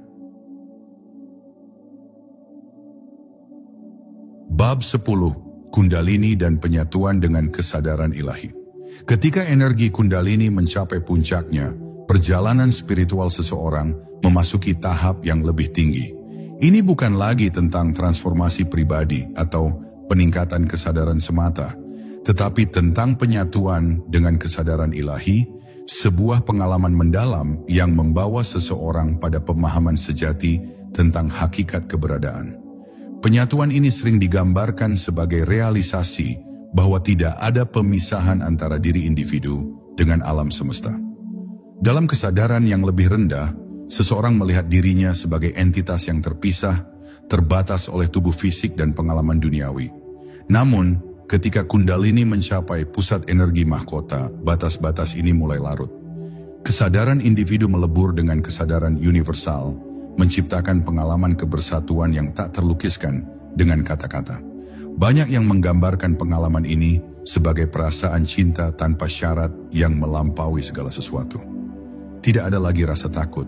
Bab 10. Kundalini dan penyatuan dengan kesadaran ilahi. Ketika energi Kundalini mencapai puncaknya, perjalanan spiritual seseorang memasuki tahap yang lebih tinggi. Ini bukan lagi tentang transformasi pribadi atau peningkatan kesadaran semata, tetapi tentang penyatuan dengan kesadaran ilahi, sebuah pengalaman mendalam yang membawa seseorang pada pemahaman sejati tentang hakikat keberadaan. Penyatuan ini sering digambarkan sebagai realisasi bahwa tidak ada pemisahan antara diri individu dengan alam semesta. Dalam kesadaran yang lebih rendah, seseorang melihat dirinya sebagai entitas yang terpisah, terbatas oleh tubuh fisik dan pengalaman duniawi. Namun, ketika Kundalini mencapai pusat energi mahkota, batas-batas ini mulai larut. Kesadaran individu melebur dengan kesadaran universal, menciptakan pengalaman kebersatuan yang tak terlukiskan dengan kata-kata. Banyak yang menggambarkan pengalaman ini sebagai perasaan cinta tanpa syarat yang melampaui segala sesuatu. Tidak ada lagi rasa takut,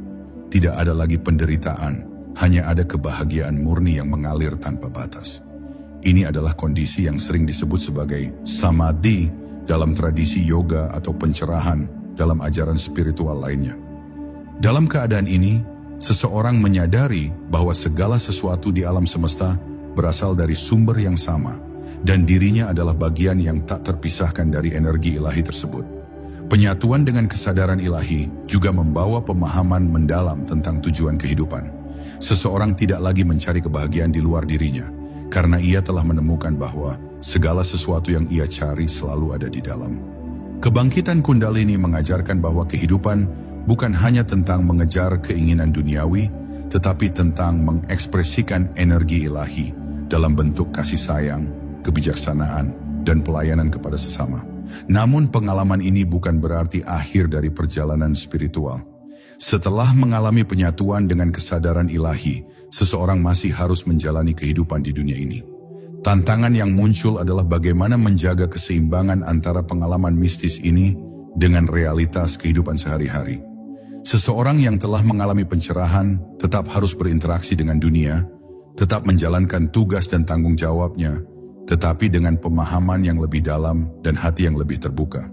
tidak ada lagi penderitaan, hanya ada kebahagiaan murni yang mengalir tanpa batas. Ini adalah kondisi yang sering disebut sebagai samadhi dalam tradisi yoga atau pencerahan dalam ajaran spiritual lainnya. Dalam keadaan ini, seseorang menyadari bahwa segala sesuatu di alam semesta berasal dari sumber yang sama, dan dirinya adalah bagian yang tak terpisahkan dari energi ilahi tersebut. Penyatuan dengan kesadaran ilahi juga membawa pemahaman mendalam tentang tujuan kehidupan. Seseorang tidak lagi mencari kebahagiaan di luar dirinya, karena ia telah menemukan bahwa segala sesuatu yang ia cari selalu ada di dalam. Kebangkitan Kundalini mengajarkan bahwa kehidupan bukan hanya tentang mengejar keinginan duniawi, tetapi tentang mengekspresikan energi ilahi dalam bentuk kasih sayang, kebijaksanaan, dan pelayanan kepada sesama. Namun pengalaman ini bukan berarti akhir dari perjalanan spiritual. Setelah mengalami penyatuan dengan kesadaran ilahi, seseorang masih harus menjalani kehidupan di dunia ini. Tantangan yang muncul adalah bagaimana menjaga keseimbangan antara pengalaman mistis ini dengan realitas kehidupan sehari-hari. Seseorang yang telah mengalami pencerahan tetap harus berinteraksi dengan dunia, tetap menjalankan tugas dan tanggung jawabnya, tetapi dengan pemahaman yang lebih dalam dan hati yang lebih terbuka.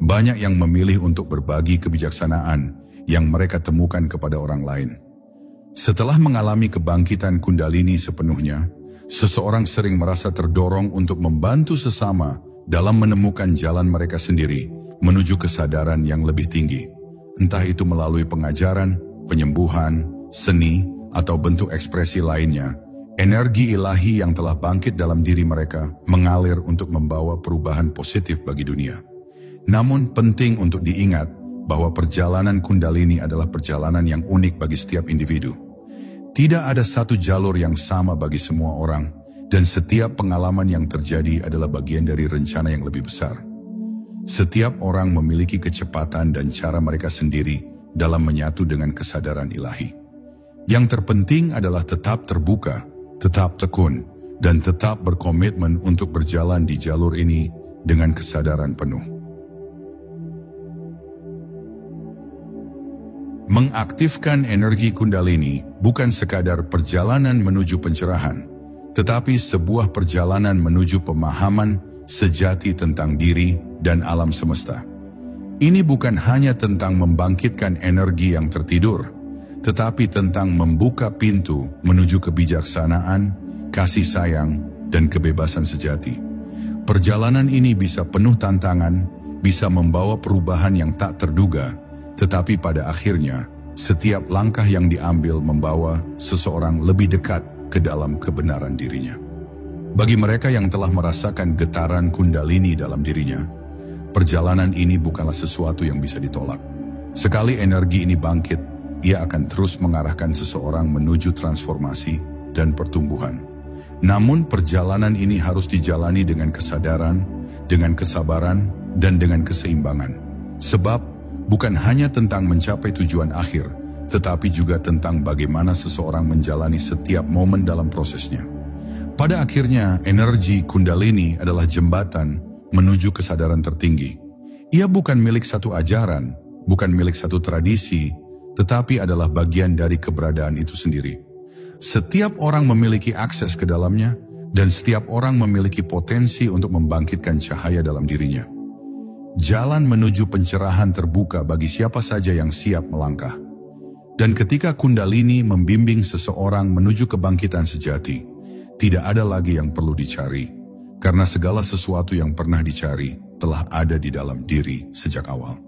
Banyak yang memilih untuk berbagi kebijaksanaan yang mereka temukan kepada orang lain. Setelah mengalami kebangkitan Kundalini sepenuhnya, seseorang sering merasa terdorong untuk membantu sesama dalam menemukan jalan mereka sendiri menuju kesadaran yang lebih tinggi. Entah itu melalui pengajaran, penyembuhan, seni, atau bentuk ekspresi lainnya, energi ilahi yang telah bangkit dalam diri mereka mengalir untuk membawa perubahan positif bagi dunia. Namun penting untuk diingat bahwa perjalanan Kundalini adalah perjalanan yang unik bagi setiap individu. Tidak ada satu jalur yang sama bagi semua orang, dan setiap pengalaman yang terjadi adalah bagian dari rencana yang lebih besar. Setiap orang memiliki kecepatan dan cara mereka sendiri dalam menyatu dengan kesadaran ilahi. Yang terpenting adalah tetap terbuka, tetap tekun, dan tetap berkomitmen untuk berjalan di jalur ini dengan kesadaran penuh. Mengaktifkan energi Kundalini bukan sekadar perjalanan menuju pencerahan, tetapi sebuah perjalanan menuju pemahaman sejati tentang diri dan alam semesta. Ini bukan hanya tentang membangkitkan energi yang tertidur, tetapi tentang membuka pintu menuju kebijaksanaan, kasih sayang, dan kebebasan sejati. Perjalanan ini bisa penuh tantangan, bisa membawa perubahan yang tak terduga, tetapi pada akhirnya, setiap langkah yang diambil membawa seseorang lebih dekat ke dalam kebenaran dirinya. Bagi mereka yang telah merasakan getaran Kundalini dalam dirinya, perjalanan ini bukanlah sesuatu yang bisa ditolak. Sekali energi ini bangkit, ia akan terus mengarahkan seseorang menuju transformasi dan pertumbuhan. Namun perjalanan ini harus dijalani dengan kesadaran, dengan kesabaran, dan dengan keseimbangan. Sebab bukan hanya tentang mencapai tujuan akhir, tetapi juga tentang bagaimana seseorang menjalani setiap momen dalam prosesnya. Pada akhirnya, energi Kundalini adalah jembatan menuju kesadaran tertinggi. Ia bukan milik satu ajaran, bukan milik satu tradisi, tetapi adalah bagian dari keberadaan itu sendiri. Setiap orang memiliki akses ke dalamnya, dan setiap orang memiliki potensi untuk membangkitkan cahaya dalam dirinya. Jalan menuju pencerahan terbuka bagi siapa saja yang siap melangkah. Dan ketika Kundalini membimbing seseorang menuju kebangkitan sejati, tidak ada lagi yang perlu dicari, karena segala sesuatu yang pernah dicari telah ada di dalam diri sejak awal.